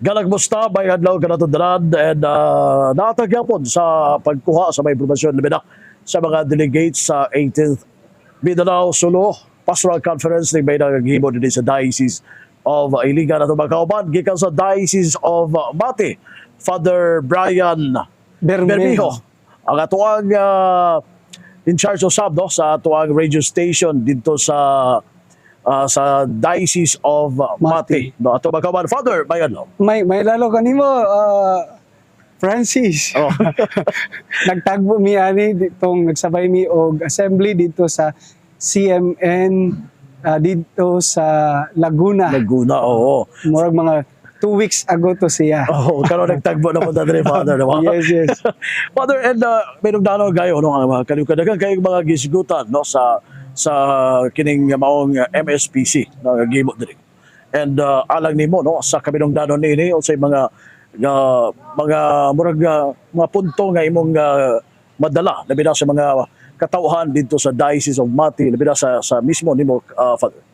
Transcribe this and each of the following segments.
Galag musta may adlaw kanatudran and natagyapon sa pagkuha sa may impormasyon labi na sa mga delegates sa 18th Mindanao Sulu Pastoral Conference ni may nagahimo din sa Diocese of Iligan at mga gikan sa Diocese of Mati, Father Brian Bermejo ang atuang in charge of sab no sa atuang radio station dito sa Diocese of Mati. No, ato magkaman, Father, bayan no? May lalo kanimo, Francis. Oh. Nagtagbo mi ani ditong nagsabay mi og assembly dito sa CMN dito sa Laguna. Laguna, oo. Murag mga 2 weeks ago to siya. Oh, karon nagtagbo na punta diri, Father. No? Yes. Father, and may nagdano gayo no ang mga kaliukadagan kay mga gisgutan no sa kining maong MSPC na gimo diri. And alang nimo no sa kabinungdanon nini unsay mga murag mga punto nga imong madala labi na sa mga katawhan dito sa Diocese of Mati labi na sa mismo nimo Father.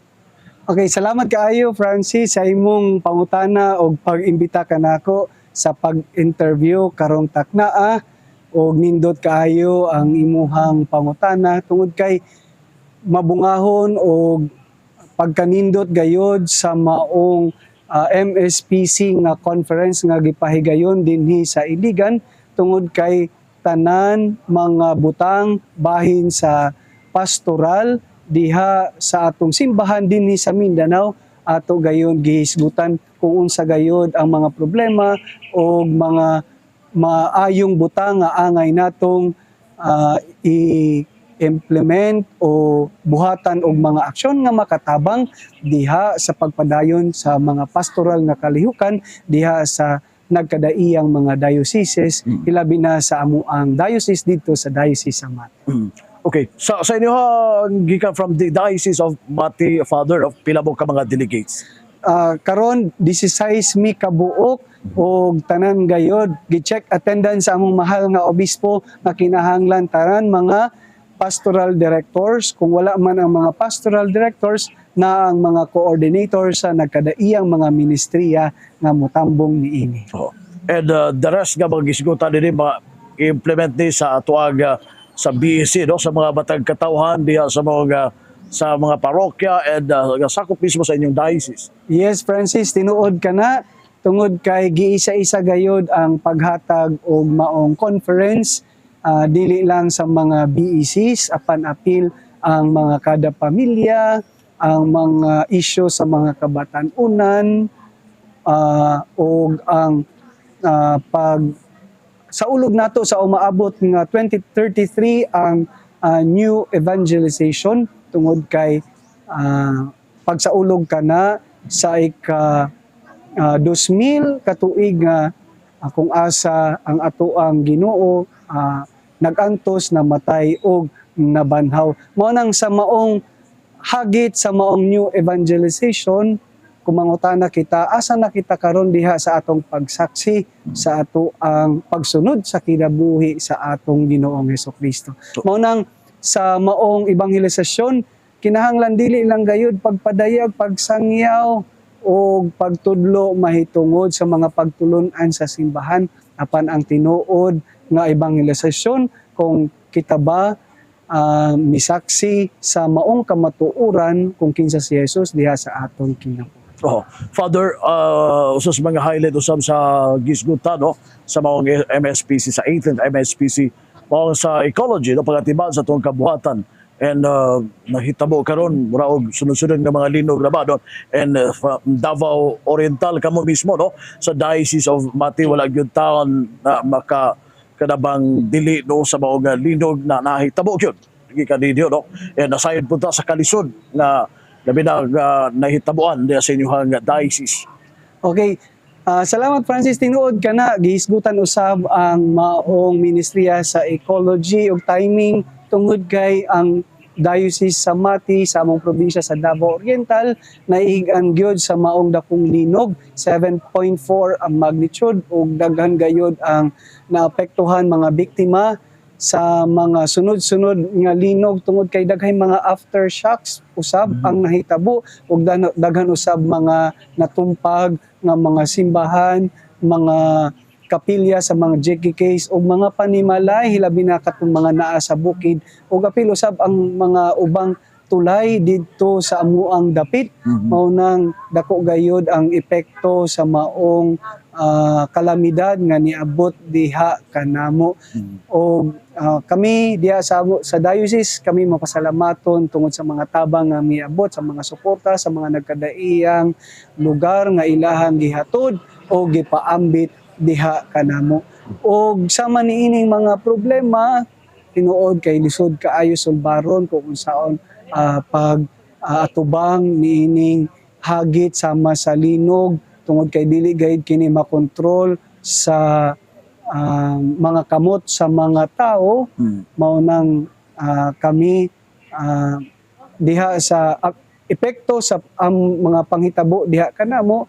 Okay, salamat kaayo Francis sa imong pangutana og pag-imbita kanako sa pag-interview karong taknaa og nindot kaayo ang imuhang pangutana tungod kay mabungahon og pagkanindot gayod sa maong MSPC nga conference nga gipahigayon dinhi sa Iligan tungod kay tanan mga butang bahin sa pastoral diha sa atong simbahan dinhi sa Mindanao ato gayon gihisgutan kung unsa gayod ang mga problema o mga maayong butang nga angay natong i-implement o buhatan og mga aksyon nga makatabang diha sa pagpadayon sa mga pastoral nga kalihukan diha sa nagkadaiyang mga dioceses ilabi na sa amuang diocese dito sa Diocese sa Mati. Okay, sa inyo gikan from the Diocese of Mati, Father, of pila mo ka mga delegates? Karon 16 mi kabuok og tanan gayod gi-check attendance sa among mahal nga obispo nga kinahanglan tanan mga pastoral directors. Kung wala man ang mga pastoral directors na ang mga coordinators sa nagkadaiyang mga ministriya nga motambong niini. Oh. And the rest nga mga gisgutan din ma-implement ni sa atuag sa BEC no sa mga batang katawhan diha sa mga parokya and sakop mismo sa inyong diocese. Yes, Francis, tinuod ka na tungod kay giisa-isa gayod ang paghatag og maong conference dili lang sa mga BECs apan apil ang mga kada pamilya, ang mga isyu sa mga kabatan-unan og ang pag sa ulog nato sa umaabot nga 2033 ang new evangelization tungod kay pagsaulog ka na sa ika 2000 katuig nga kung asa ang atoang Ginoo nagantos na matay og nabanhaw. Mao nang sa maong hagit sa maong new evangelization kumangutana kita asa na kita karon diha sa atong pagsaksi sa ato ang pagsunod sa kinabuhi sa atong Ginoong Hesukristo. Mao nang sa maong evangelisasyon kinahanglan dili lang gayud pagpadayag pagsangyaw o pagtudlo mahitungod sa mga pagtulon-an sa simbahan apan ang tinuod nga evangelisasyon kung kita ba misaksi sa maong kamatuoran kung kinsa si Jesus diha sa atong kinabuhi. Oh, Father, usas mga highlight usab sa gisgutan no sa mga MSPC sa 18th MSPC mao sa ecology no pagatiban sa tong kabuhatan and nahitabo karon mura og sunod-sunod nga mga linog na ba no and Davao Oriental kamo mismo no sa Diocese of Mati wala gyud taon na makakadabang dili no sa mga linog na nahitabo gyud gikan dinyo no and aside punta sa kalisod na labi na nahitabuan diya sa inyong diocese. Okay. Salamat Francis, tinuod ka na. Gihisgutan usab ang maong ministriya sa ecology ug timing tungod kay ang Diocese sa Mati sa among probinsya sa Davao Oriental naihigan gyud sa maong dakong linog 7.4 ang magnitude ug daghan gayud ang naapektuhan mga biktima sa mga sunod-sunod nga linog tungod kay daghay mga aftershocks usab ang nahitabo ug daghan usab mga natumpag nga mga simbahan, mga kapilya sa mga JKKs o mga panimalay hilabi na katong mga naa sa bukid ug apil usab ang mga ubang tulay didto sa amuang dapit. Mao nang dako gayud ang epekto sa maong kalamidad nga niabot diha kanamo. O kami diha sa diocese kami mapasalamaton tungod sa mga tabang nga miabot, sa mga suporta sa mga nagkadaiyang lugar nga ilahang gihatod o gipaambit diha kanamo. Og sama niining mga problema tinuod kay lisod kaayo sulbaron kung unsaon atubang niining hagit sama sa linog tungod kay dili gayud kini makontrol sa mga kamot sa mga tao. Mao nang kami diha sa epekto sa mga panghitabo diha kanamo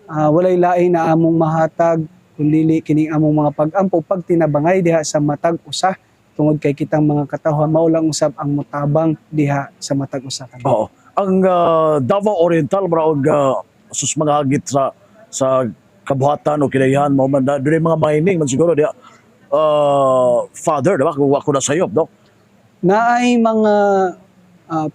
walay lain na among mahatag kundi kining among mga pag-ampo pagtinabangay diha sa matag usa tungod kay kitang mga katawhan mao lang usab ang mutabang diha sa matag usa kanamo. Oo. Ang Davao Oriental maraog sus mga hagit sa kabuhatan o kinayahan mo man doon mga mining man siguro diha father diba kung ako na sayop no. Naay mga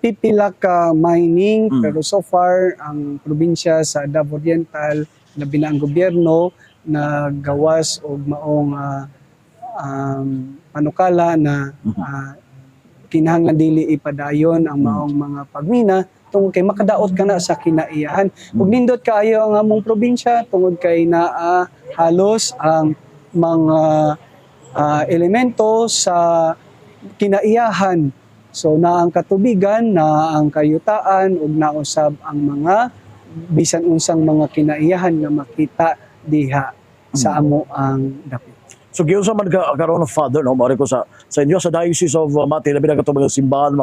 pipila ka mining pero so far ang probinsya sa Davao Oriental labi na ang gobyerno nagawas og maong panukala na kinahanglan dili ipadayon ang maong mga pagmina tungod kay makadaot ka na sa kinaiyahan. Ug nindot kaayo ang among probinsya tungod kay naa halos ang mga elemento sa kinaiyahan. So na ang katubigan, na ang kayutaan ug nausab ang mga bisan unsang mga kinaiyahan nga makita diha sa amo ang dapit. So giunsa man karon ng father no mari ko sa inyo sa Diocese of Mati labi na katong mga simbahan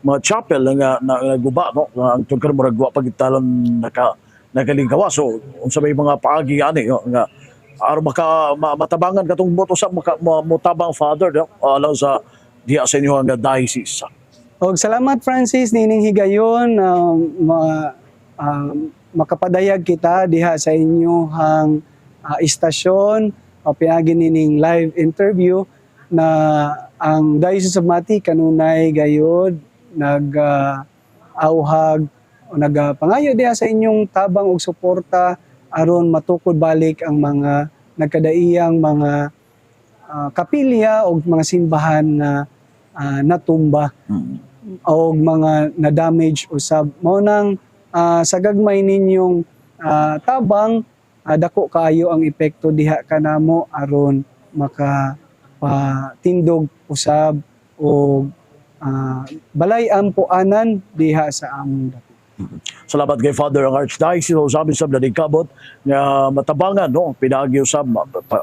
mga chapel nga naguba no ang tungkol murag wa pagitalan nakalingkawa. So unsa may mga paagi ani no, nga aron matabangan katong boto sa motabang father no alang sa diha sa inyo nga diocese. Og salamat Francis nining higayon makapadayag kita diha sa inyohang istasyon o pinagi nining live interview na ang Diocese of Mati kanunay gayud nag-auhag o nagpangayo diha sa inyong tabang og suporta aron matukod balik ang mga nagkadaiyang mga kapilya o mga simbahan na natumba o mga na-damage usab. Mao nang sa gagmay ninyong tabang dako kaayo ang epekto diha kanamo aron makapatindog usab o balay-an puanan diha sa among dapit. Salamat kay Father ang Archdiocese o sabi sa kabot nga matabangan no pinagi usab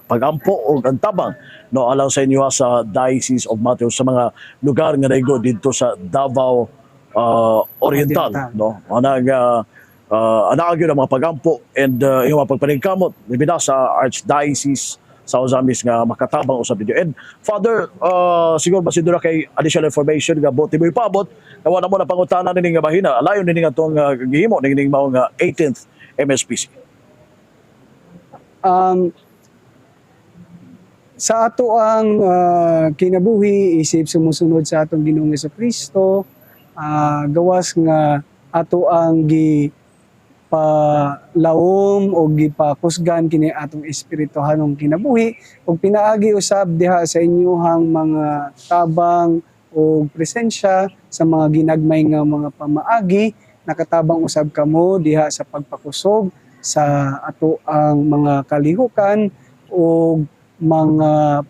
pagampo o ang tabang no alang sa inyo sa Diocese of Mateo sa mga lugar nga naigo dito sa Davao Oriental no anaagyo ang mga pagampo and yung mga pagpaningkamot bibida sa Archdiocese sa Ozamis nga makatabang usab dito. And Father, siguro basidura kay additional information nga buti mo ipabot nawa na mo na pangutana nining nga bahina alayon nining atong gihimo nining mao nga 18th MSPC. Sa ato ang kinabuhi isip sumusunod sa atong Ginoong Jesucristo, gawas nga ato ang palawom o gipakusgan kini atong espirituhanong kinabuhi ug pinaagi usab diha sa inyohang mga tabang o presensya sa mga ginagmay nga mga pamaagi nakatabang usab kamo diha sa pagpakusog sa ato ang mga kalihukan o mga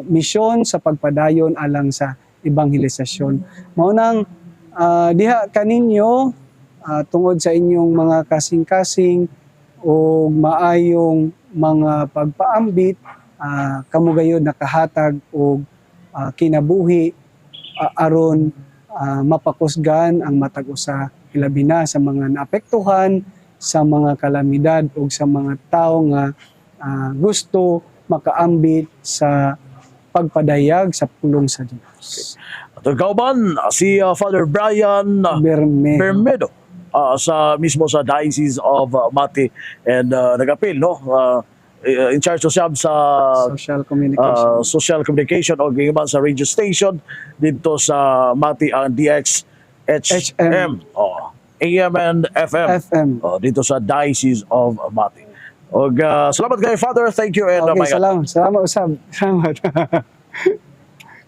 misyon sa pagpadayon alang sa ebanghelisasyon. Mao nang diha kaninyo tungod sa inyong mga kasing-kasing o maayong mga pagpaambit, kamo gayud nakahatag og kinabuhi aron mapakusgan ang matag usa ilabi na sa mga naapektuhan sa mga kalamidad o sa mga tao nga gusto makaambit sa pagpadayag sa pulong sa Dios. At ang kauban, si Father Brian Bermedo sa mismo sa Diocese of Mati and nag-appeal, no? In charge of siyam sa Social communication. social communication o gingaman sa radio station dito sa Mati ang DXHM AM and FM, FM. dito sa Diocese of Mati. Og salamat kay Father, thank you and Okay, my God. salamat usab. Salamat.